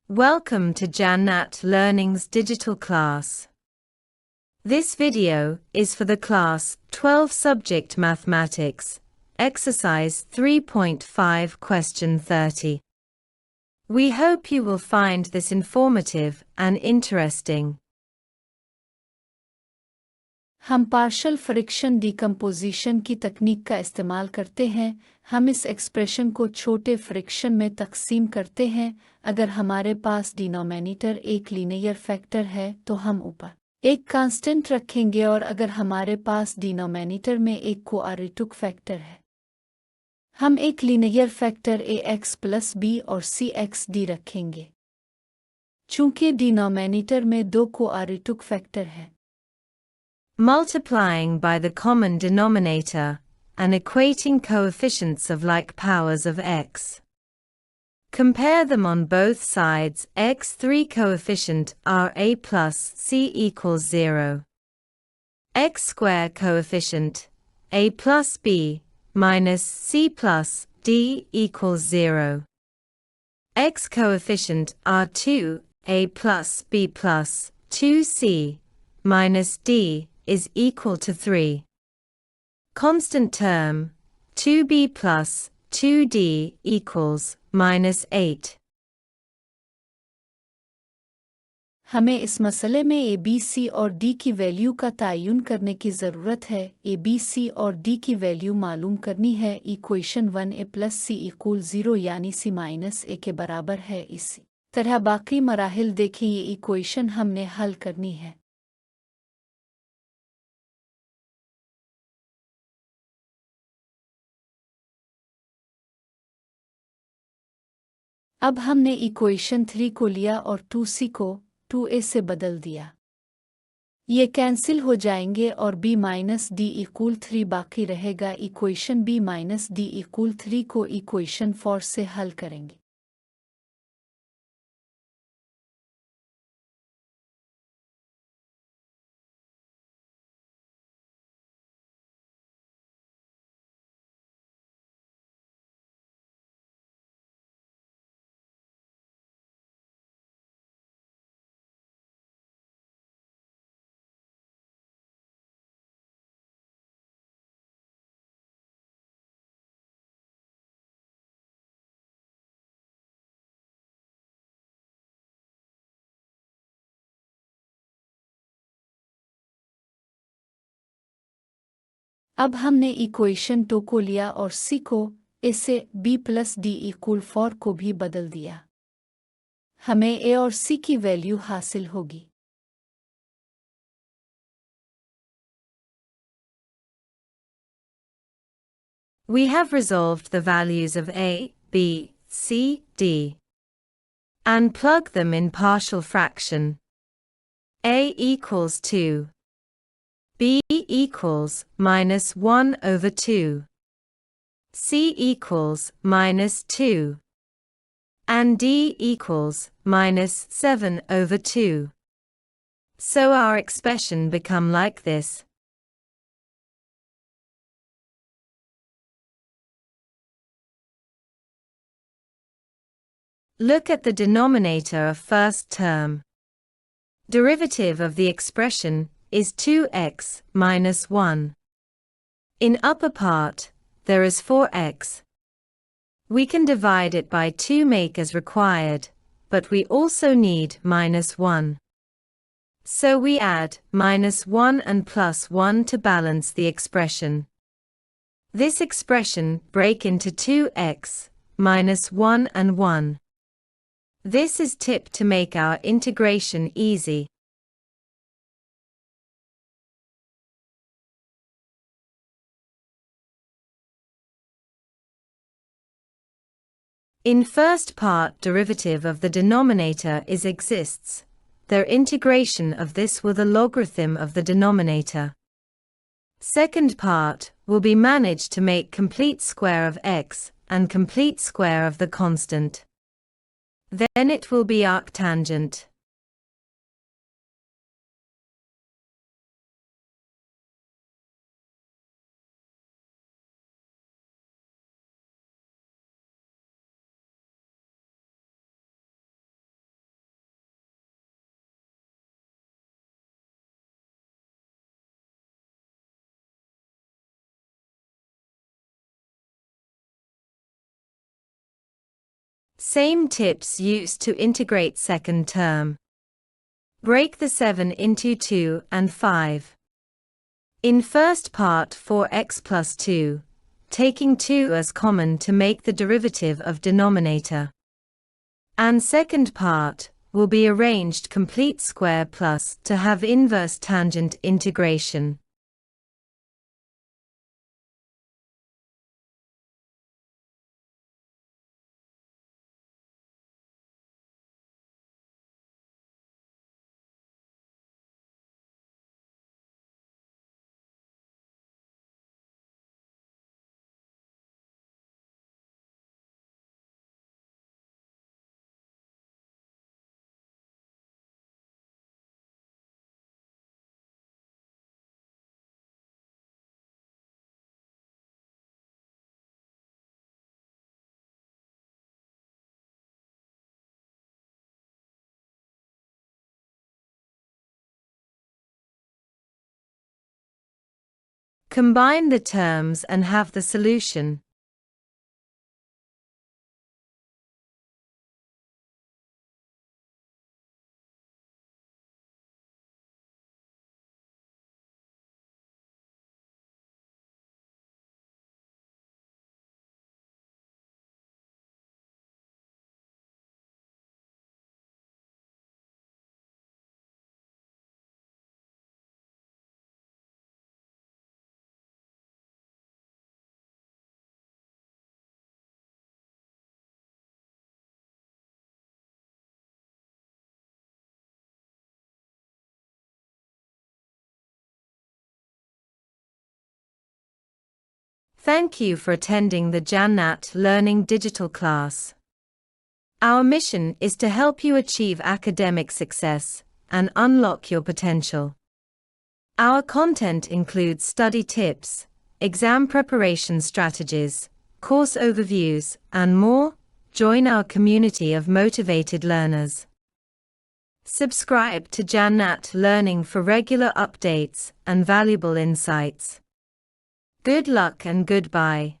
Welcome to Jannat Learning's digital class. This video is for the class 12 subject Mathematics, exercise 3.5 question 30. We hope you will find this informative and interesting. हम partial friction decomposition की तकनीक का इस्तेमाल करते हैं। हम इस expression को छोटे फ्रिक्शन में तकसीम करते हैं। अगर हमारे पास डिनोमिनेटर एक लीनियर फैक्टर है तो हम ऊपर एक कांस्टेंट रखेंगे, और अगर हमारे पास डिनोमिनेटर में एक क्वाड्रेटिक फैक्टर है हम एक linear factor ax plus b और cxd रखेंगे। चूंकि डिनोमिनेटर में दो क्वाड्रेटिक फैक्टर है, Multiplying by the common denominator and equating coefficients of like powers of x. Compare them on both sides. x3 coefficient are a plus c equals 0. X square coefficient a plus b minus c plus d equals 0. X coefficient are 2 a plus b plus 2c minus d is equal to 3. Constant term 2b plus 2d equals minus 8. हमें इस मसले में A B C और D की value का तयन करने की ज़रूरत है। ए बी सी और डी की वैल्यू मालूम करनी है। Equation 1 a plus C equal 0 यानी c माइनस a के बराबर है। इसी तरह बाकी मराहिल देखें। ये इक्वेशन हमने हल करनी है। अब हमने इक्वेशन 3 को लिया और 2c को 2a से बदल दिया। ये कैंसिल हो जाएंगे और b माइनस डी इक्वल 3 बाकी रहेगा। Equation b minus D equal 3 को इक्वेशन 4 से हल करेंगे। अब हमने इक्वेशन 2 को लिया और c को a से b प्लस डी इक्वल 4 को भी बदल दिया। हमें a और c की वैल्यू हासिल होगी। We have resolved the values of a, b, c, d and plug them in partial fraction. A equals 2. B equals minus 1 over 2. C equals minus 2. And D equals minus 7 over 2. So our expression become like this. Look at the denominator of first term. Derivative of the expression is 2x minus 1. In upper part, there is 4x. We can divide it by 2 make as required, but we also need minus 1. So we add minus 1 and plus 1 to balance the expression. This expression break into 2x, minus 1 and 1. This is tip to make our integration easy. In first part, derivative of the denominator is exists. Their integration of this will the logarithm of the denominator. Second part will be managed to make complete square of x and complete square of the constant. Then it will be arctangent. Same tips used to integrate second term. Break the 7 into 2 and 5. In first part 4x plus 2, taking 2 as common to make the derivative of denominator. And second part will be arranged complete square plus to have inverse tangent integration. Combine the terms and have the solution. Thank you for attending the Jannat Learning Digital class. Our mission is to help you achieve academic success and unlock your potential. Our content includes study tips, exam preparation strategies, course overviews, and more. Join our community of motivated learners. Subscribe to Jannat Learning for regular updates and valuable insights. Good luck and goodbye.